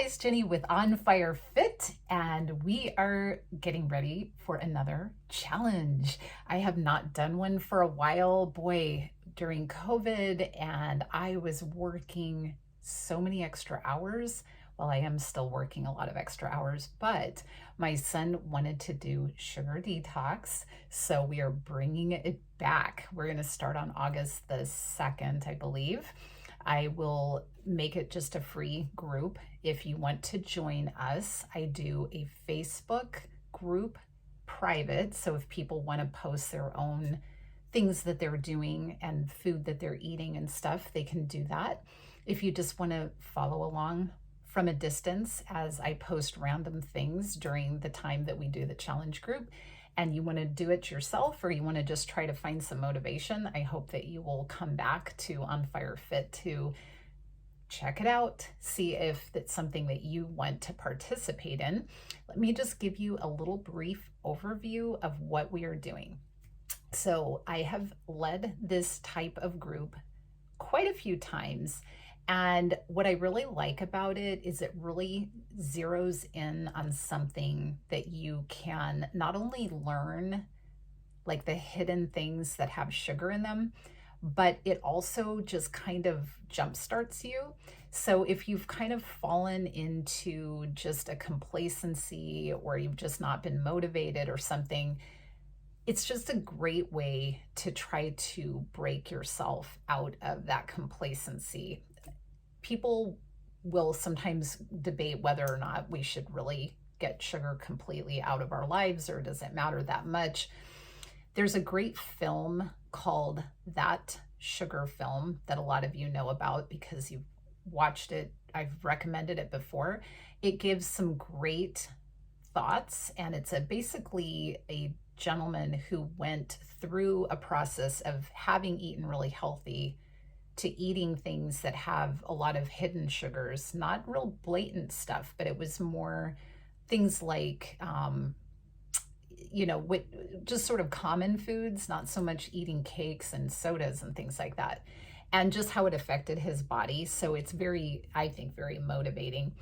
guys, Jenny with On Fire Fit, and we are getting ready for another challenge. I have not done one for a while, boy, during COVID, and I was working so many extra hours. Well, I am still working a lot of extra hours, but my son wanted to do sugar detox, so we are bringing it back. We're going to start on August the 2nd, I believe. I will make it just a free group. If you want to join us, I do a Facebook group private. So if people want to post their own things that they're doing and food that they're eating and stuff, they can do that. If you just want to follow along from a distance as I post random things during the time that we do the challenge group, and you want to do it yourself, or you want to just try to find some motivation, I hope that you will come back to On Fire Fit to check it out, see if it's something that you want to participate in. Let me just give you a little brief overview of what we are doing. So I have led this type of group quite a few times. And what I really like about it is it really zeroes in on something that you can not only learn, like the hidden things that have sugar in them, but it also just kind of jumpstarts you. So if you've kind of fallen into just a complacency, or you've just not been motivated or something, it's just a great way to try to break yourself out of that complacency. People will sometimes debate whether or not we should really get sugar completely out of our lives, or does it matter that much? There's a great film called That Sugar Film that a lot of you know about because you've watched it. I've recommended it before. It gives some great thoughts, and it's basically a gentleman who went through a process of having eaten really healthy to eating things that have a lot of hidden sugars, not real blatant stuff, but it was more things like, just sort of common foods, not so much eating cakes and sodas and things like that, and just how it affected his body. So it's I think, very motivating.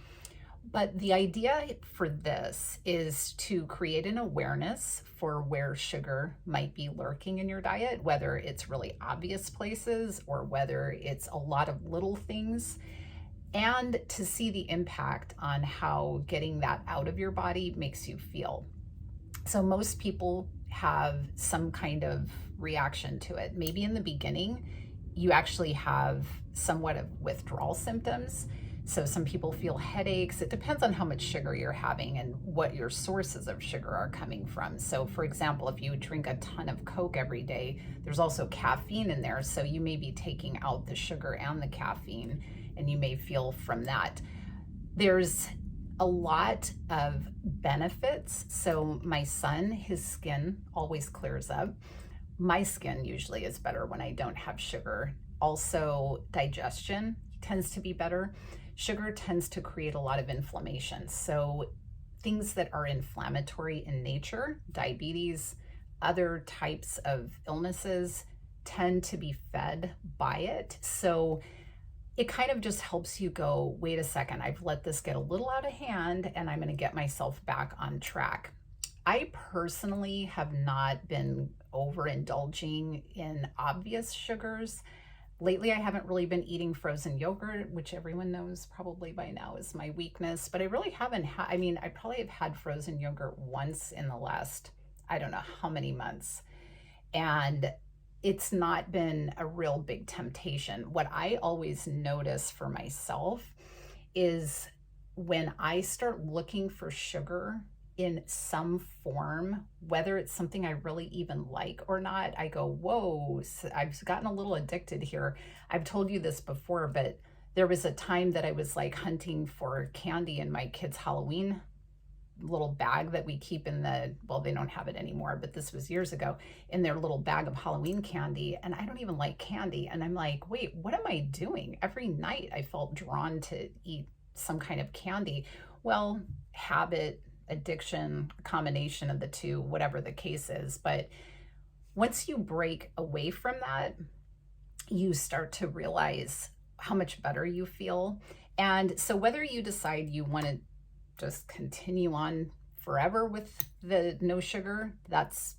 But the idea for this is to create an awareness for where sugar might be lurking in your diet, whether it's really obvious places or whether it's a lot of little things, and to see the impact on how getting that out of your body makes you feel. So most people have some kind of reaction to it. Maybe in the beginning, you actually have somewhat of withdrawal symptoms. So some people feel headaches. It depends on how much sugar you're having and what your sources of sugar are coming from. So for example, if you drink a ton of Coke every day, there's also caffeine in there. So you may be taking out the sugar and the caffeine, and you may feel from that. There's a lot of benefits. So my son, his skin always clears up. My skin usually is better when I don't have sugar. Also, digestion tends to be better. Sugar tends to create a lot of inflammation. So things that are inflammatory in nature, diabetes, other types of illnesses, tend to be fed by it. So it kind of just helps you go, wait a second, I've let this get a little out of hand, and I'm going to get myself back on track. I personally have not been overindulging in obvious sugars. Lately, I haven't really been eating frozen yogurt, which everyone knows probably by now is my weakness, but I really haven't I probably have had frozen yogurt once in the last, I don't know how many months. And it's not been a real big temptation. What I always notice for myself is when I start looking for sugar in some form, whether it's something I really even like or not, I go, whoa, I've gotten a little addicted here. I've told you this before, but there was a time that I was like hunting for candy in my kids' Halloween little bag that we keep in they don't have it anymore, but this was years ago, in their little bag of Halloween candy. And I don't even like candy. And I'm like, wait, what am I doing? Every night I felt drawn to eat some kind of candy. Well, habit, addiction, combination of the two, whatever the case is. But once you break away from that, you start to realize how much better you feel. And so whether you decide you want to just continue on forever with the no sugar, that's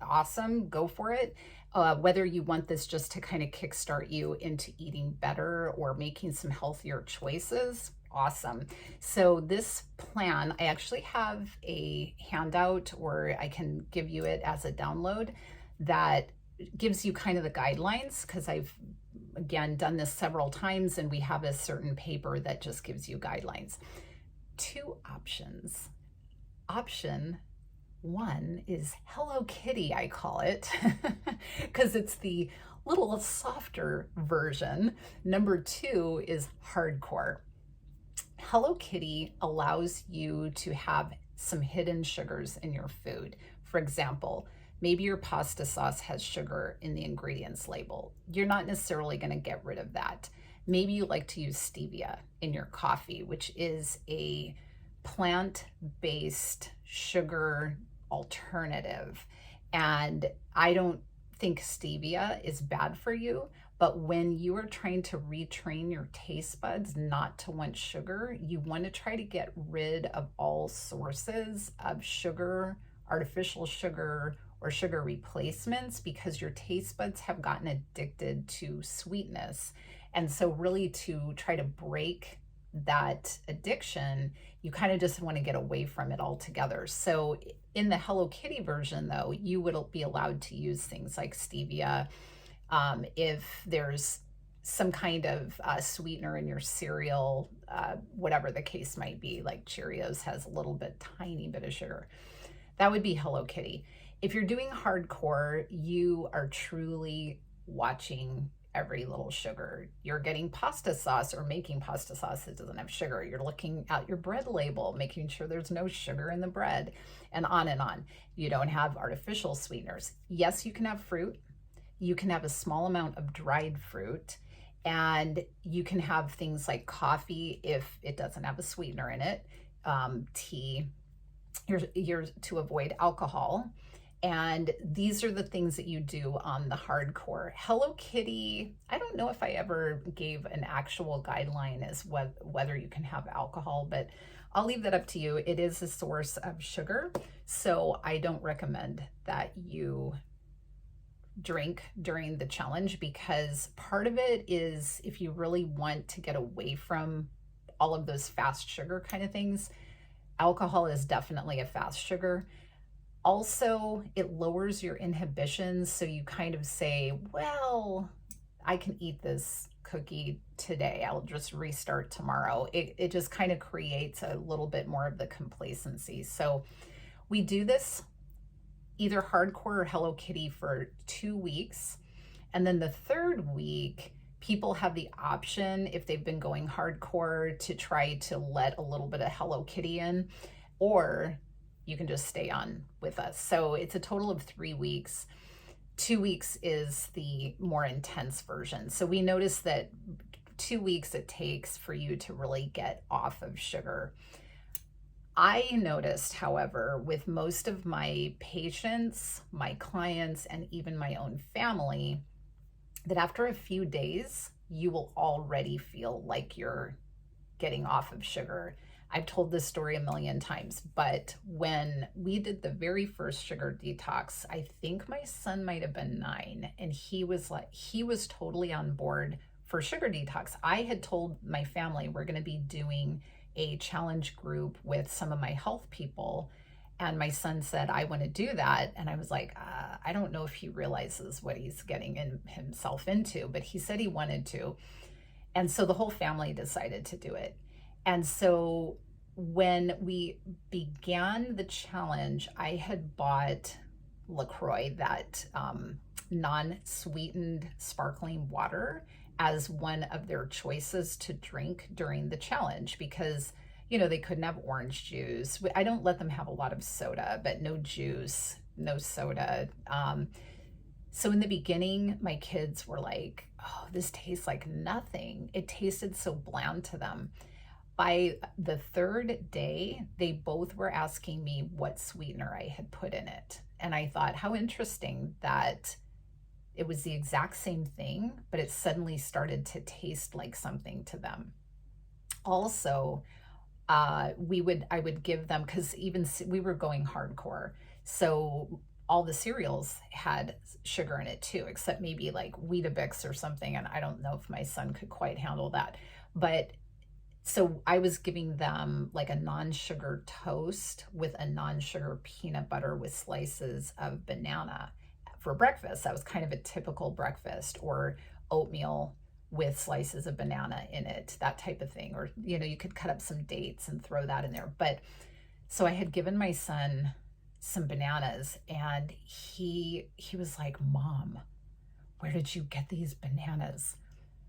awesome. Go for it. Whether you want this just to kind of kickstart you into eating better or making some healthier choices, awesome. So this plan, I actually have a handout, or I can give you it as a download that gives you kind of the guidelines, because I've again done this several times, and we have a certain paper that just gives you guidelines. 2 options. Option 1 is Hello Kitty, I call it, because it's the little softer version. Number 2 is hardcore. Hello Kitty allows you to have some hidden sugars in your food. For example, maybe your pasta sauce has sugar in the ingredients label. You're not necessarily going to get rid of that. Maybe you like to use stevia in your coffee, which is a plant-based sugar alternative. And I don't think stevia is bad for you, but when you are trying to retrain your taste buds not to want sugar, you want to try to get rid of all sources of sugar, artificial sugar, or sugar replacements, because your taste buds have gotten addicted to sweetness. And so really to try to break that addiction, you kind of just want to get away from it altogether. So in the Hello Kitty version, though, you would be allowed to use things like stevia. If there's some kind of sweetener in your cereal, whatever the case might be, like Cheerios has a little bit, tiny bit of sugar, that would be Hello Kitty. If you're doing hardcore, you are truly watching every little sugar. You're getting pasta sauce or making pasta sauce that doesn't have sugar. You're looking at your bread label, making sure there's no sugar in the bread, and on and on. You don't have artificial sweeteners. Yes, you can have fruit. You can have a small amount of dried fruit, and you can have things like coffee if it doesn't have a sweetener in it, tea, you're to avoid alcohol. And these are the things that you do on the hardcore. Hello Kitty, I don't know if I ever gave an actual guideline as whether you can have alcohol, but I'll leave that up to you. It is a source of sugar, so I don't recommend that you drink during the challenge, because part of it is, if you really want to get away from all of those fast sugar kind of things, alcohol is definitely a fast sugar. Also, it lowers your inhibitions, so you kind of say, well, I can eat this cookie today, I'll just restart tomorrow. It just kind of creates a little bit more of the complacency. So we do this either hardcore or Hello Kitty for 2 weeks. And then the 3rd week, people have the option, if they've been going hardcore, to try to let a little bit of Hello Kitty in, or you can just stay on with us. So it's a total of 3 weeks. 2 weeks is the more intense version. So we noticed that 2 weeks it takes for you to really get off of sugar. I noticed, however, with most of my patients, my clients, and even my own family, that after a few days, you will already feel like you're getting off of sugar. I've told this story a million times, but when we did the very first sugar detox, I think my son might have been 9, and he was totally on board for sugar detox. I had told my family we're going to be doing a challenge group with some of my health people, and my son said, I want to do that. And I was like, I don't know if he realizes what he's getting himself into, but he said he wanted to. And so the whole family decided to do it. And so when we began the challenge, I had bought LaCroix, that non-sweetened sparkling water, as one of their choices to drink during the challenge, because, you know, they couldn't have orange juice. I don't let them have a lot of soda, but no juice, no soda. So in the beginning, my kids were like, oh, this tastes like nothing. It tasted so bland to them. By the 3rd day, they both were asking me what sweetener I had put in it. And I thought, how interesting that it was the exact same thing, but it suddenly started to taste like something to them. also, I would give them, because we were going hardcore. So all the cereals had sugar in it too, except maybe like Weetabix or something. And I don't know if my son could quite handle that. But so I was giving them like a non-sugar toast with a non-sugar peanut butter with slices of banana for breakfast. That was kind of a typical breakfast, or oatmeal with slices of banana in it, that type of thing. Or, you could cut up some dates and throw that in there. But so I had given my son some bananas, and he was like, "Mom, where did you get these bananas?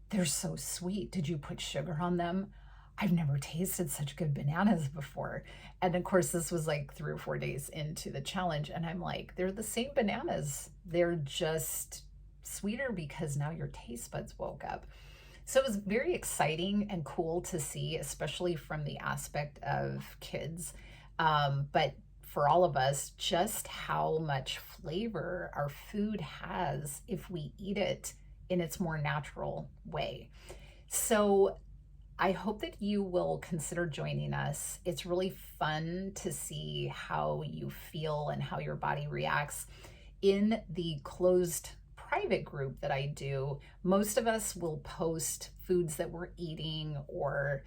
They're so sweet. Did you put sugar on them? I've never tasted such good bananas before." And of course, this was like 3 or 4 days into the challenge. And I'm like, they're the same bananas. They're just sweeter because now your taste buds woke up. So it was very exciting and cool to see, especially from the aspect of kids. But for all of us, just how much flavor our food has if we eat it in its more natural way. So I hope that you will consider joining us. It's really fun to see how you feel and how your body reacts. In the closed private group that I do, most of us will post foods that we're eating, or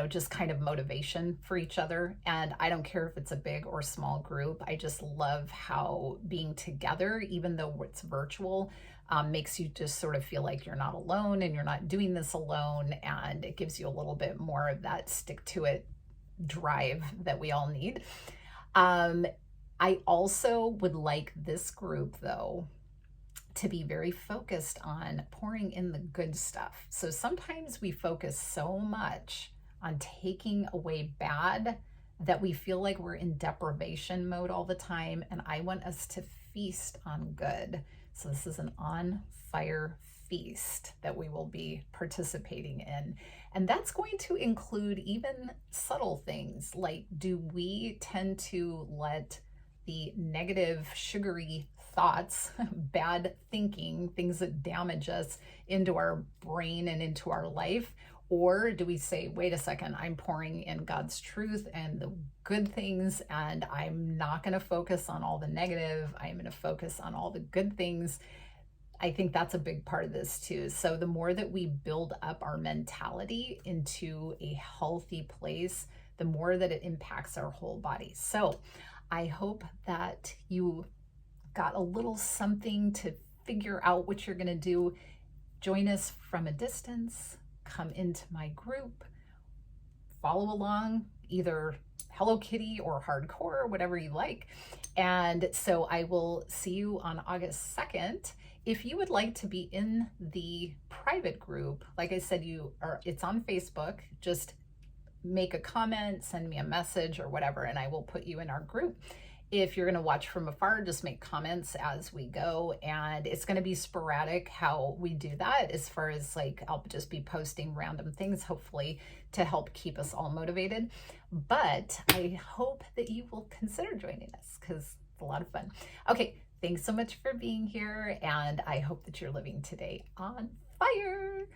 just kind of motivation for each other. And I don't care if it's a big or small group. I just love how being together, even though it's virtual, makes you just sort of feel like you're not alone and you're not doing this alone. And it gives you a little bit more of that stick to it drive that we all need. I also would like this group, though, to be very focused on pouring in the good stuff. So sometimes we focus so much on taking away bad that we feel like we're in deprivation mode all the time. And I want us to feast on good. So this is an on fire feast that we will be participating in. And that's going to include even subtle things like, do we tend to let the negative, sugary thoughts, bad thinking, things that damage us into our brain and into our life? Or do we say, wait a second, I'm pouring in God's truth and the good things, and I'm not going to focus on all the negative. I'm going to focus on all the good things. I think that's a big part of this too. So the more that we build up our mentality into a healthy place, the more that it impacts our whole body. So I hope that you got a little something to figure out what you're going to do. Join us from a distance. Come into my group, follow along, either Hello Kitty or hardcore, whatever you like. And so I will see you on August 2nd. If you would like to be in the private group, like I said, it's on Facebook. Just make a comment, send me a message or whatever, and I will put you in our group. If you're going to watch from afar, just make comments as we go. And it's going to be sporadic how we do that, as far as like, I'll just be posting random things, hopefully to help keep us all motivated. But I hope that you will consider joining us, because it's a lot of fun. Okay, thanks so much for being here. And I hope that you're living today on fire.